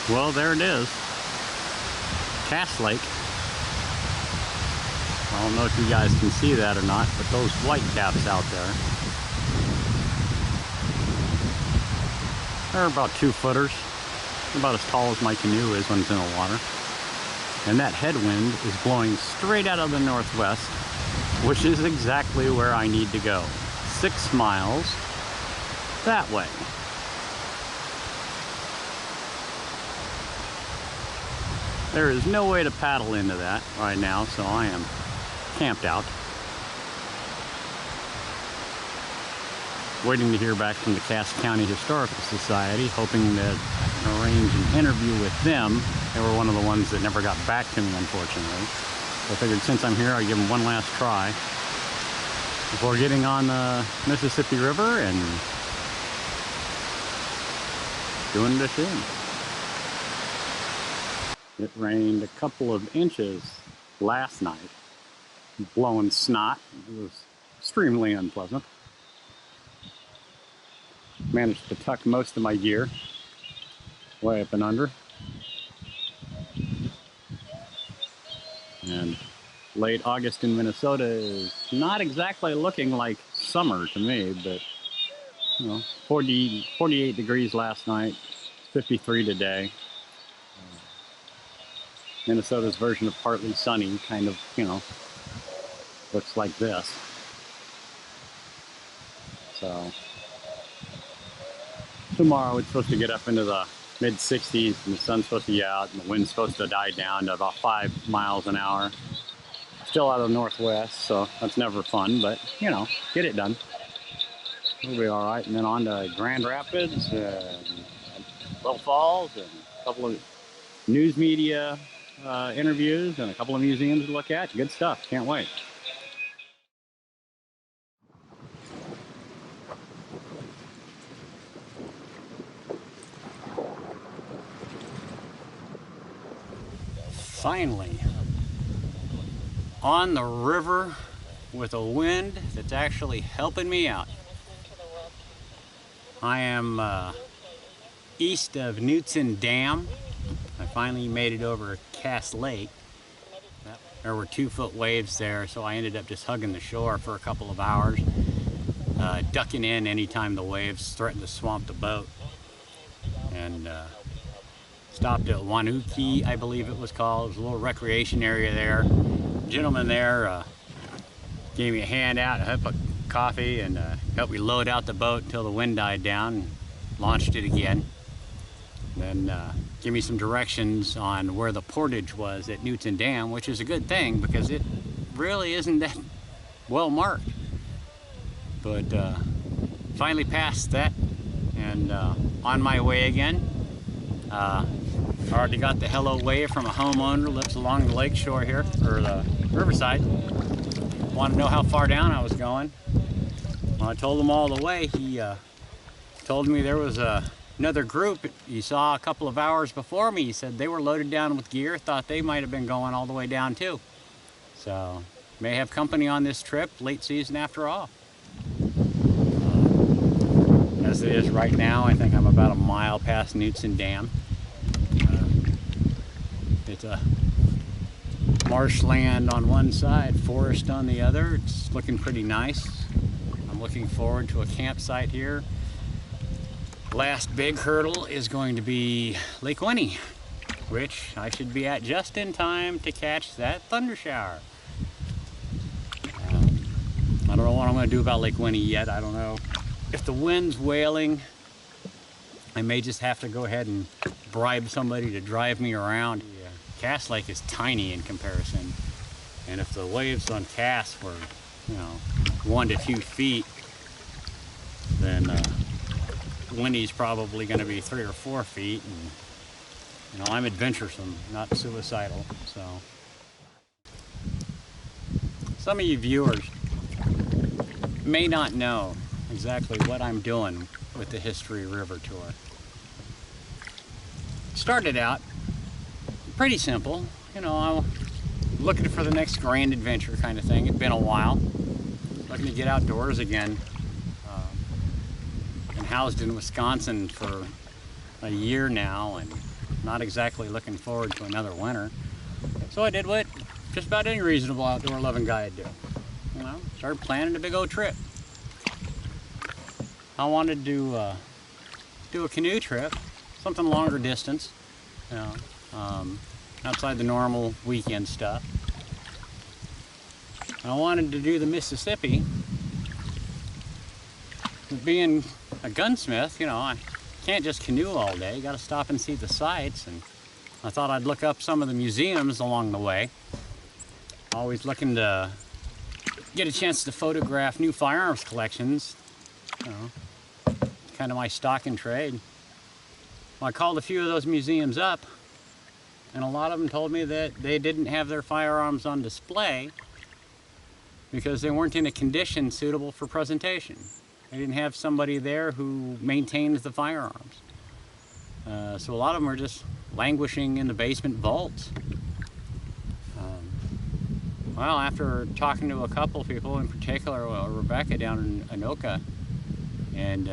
Well, there it is. Cass Lake. I don't know if you guys can see that or not, but those white caps out there, they're about 2-footers. About as tall as my canoe is when it's in the water. And that headwind is blowing straight out of the northwest, which is exactly where I need to go. 6 miles that way. There is no way to paddle into that right now, so I am camped out, waiting to hear back from the Cass County Historical Society, hoping to arrange an interview with them. They were one of the ones that never got back to me, unfortunately. So I figured since I'm here, I'd give them one last try before getting on the Mississippi River and doing the thing. It rained a couple of inches last night, blowing snot. It was extremely unpleasant. Managed to tuck most of my gear way up and under. And late August in Minnesota is not exactly looking like summer to me, but you know, 48 degrees last night, 53 today. Minnesota's version of partly sunny kind of, you know, looks like this. So tomorrow it's supposed to get up into the mid-60s and the sun's supposed to be out and the wind's supposed to die down to about 5 miles an hour. Still out of the northwest, so that's never fun, but you know, get it done. We'll be all right. And then on to Grand Rapids and Little Falls and a couple of news media interviews and a couple of museums to look at. Good stuff. Can't wait. Finally, on the river with a wind that's actually helping me out. I am east of Knudson Dam. I finally made it over Cass Lake. There were 2-foot waves there, so I ended up just hugging the shore for a couple of hours, ducking in anytime the waves threatened to swamp the boat. And stopped at Wanuki, I believe it was called. It was a little recreation area there. Gentleman there gave me a hand out, a cup of coffee, and helped me load out the boat until the wind died down and launched it again. Then give me some directions on where the portage was at Knudson Dam, which is a good thing because it really isn't that well marked. But finally passed that and on my way again. Already got the hello wave from a homeowner who lives along the lake shore here, or the riverside. Wanted to know how far down I was going. Well, I told him all the way. He told me there was another group he saw a couple of hours before me. He said they were loaded down with gear, thought they might have been going all the way down too. So, may have company on this trip, late season after all. As it is right now, I think I'm about a mile past Knudson Dam. It's a marshland on one side, forest on the other. It's looking pretty nice. I'm looking forward to a campsite here. Last big hurdle is going to be Lake Winnie, which I should be at just in time to catch that thunder shower. I don't know what I'm going to do about Lake Winnie yet. I don't know if the wind's wailing. I may just have to go ahead and bribe somebody to drive me around. Cass Lake is tiny in comparison, and if the waves on Cass were, you know, 1 to 2 feet, then Winnie's probably going to be 3 or 4 feet. And you know, I'm adventuresome, not suicidal. So, some of you viewers may not know exactly what I'm doing with the History River Tour. Started out pretty simple, you know, I'm looking for the next grand adventure kind of thing. It's been a while, looking to get outdoors again. Been housed in Wisconsin for a year now, and not exactly looking forward to another winter. So I did what just about any reasonable outdoor loving guy would do. You know, started planning a big old trip. I wanted to do a canoe trip, something longer distance, you know, outside the normal weekend stuff. And I wanted to do the Mississippi. Being a gunsmith, you know, I can't just canoe all day. You got to stop and see the sights, and I thought I'd look up some of the museums along the way. Always looking to get a chance to photograph new firearms collections. You know, kind of my stock in trade. Well, I called a few of those museums up, and a lot of them told me that they didn't have their firearms on display because they weren't in a condition suitable for presentation. They didn't have somebody there who maintains the firearms. So a lot of them are just languishing in the basement vaults. Well, after talking to a couple people, in particular Rebecca down in Anoka, and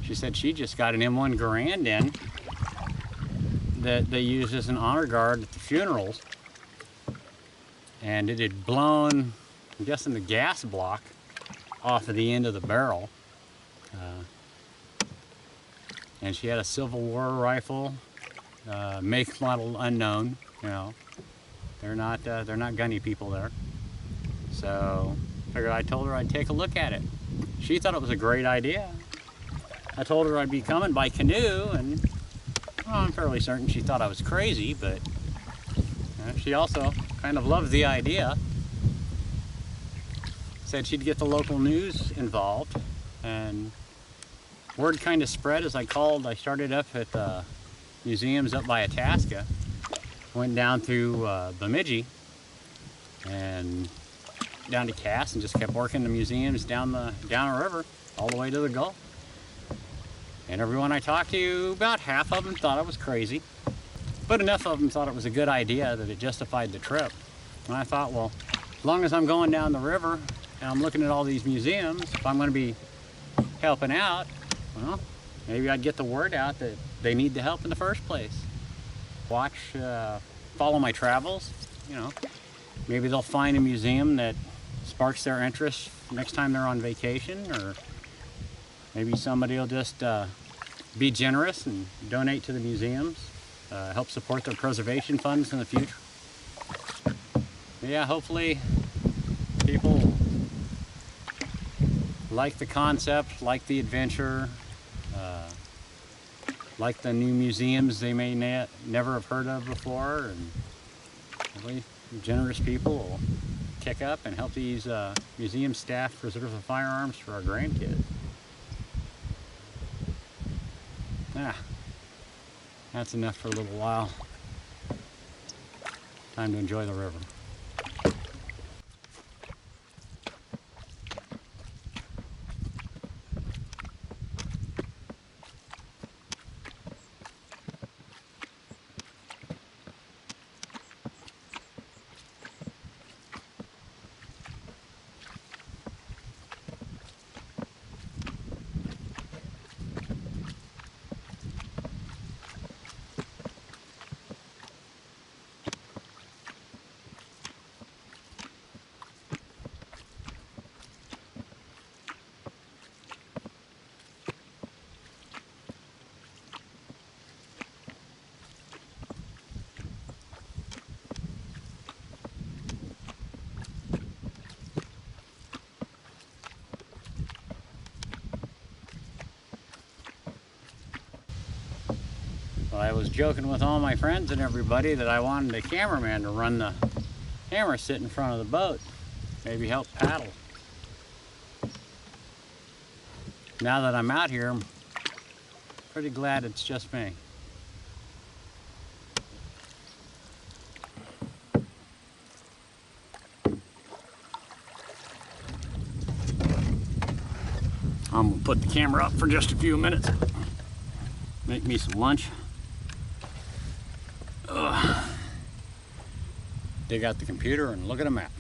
she said she just got an M1 Garand in that they used as an honor guard at the funerals, and it had blown, I'm guessing, the gas block off of the end of the barrel. And she had a Civil War rifle, make, model unknown. You know, they're not gunny people there. So I told her I'd take a look at it. She thought it was a great idea. I told her I'd be coming by canoe, and well, I'm fairly certain she thought I was crazy, but she also kind of loved the idea. Said she'd get the local news involved, and word kind of spread as I called. I started up at the museums up by Itasca, went down through Bemidji and down to Cass, and just kept working the museums down the river all the way to the Gulf. And everyone I talked to, about half of them thought I was crazy, but enough of them thought it was a good idea that it justified the trip. And I thought, well, as long as I'm going down the river and I'm looking at all these museums, if I'm going to be helping out, well, maybe I'd get the word out that they need the help in the first place. Follow my travels, you know. Maybe they'll find a museum that sparks their interest next time they're on vacation, or maybe somebody will just be generous and donate to the museums, help support their preservation funds in the future. But yeah, hopefully people like the concept, like the adventure, like the new museums they may never have heard of before, and hopefully generous people will kick up and help these museum staff preserve the firearms for our grandkids. That's enough for a little while. Time to enjoy the river. Well, I was joking with all my friends and everybody that I wanted a cameraman to run the camera, sit in front of the boat, maybe help paddle. Now that I'm out here, I'm pretty glad it's just me. I'm gonna put the camera up for just a few minutes, make me some lunch. Dig out the computer and look at a map.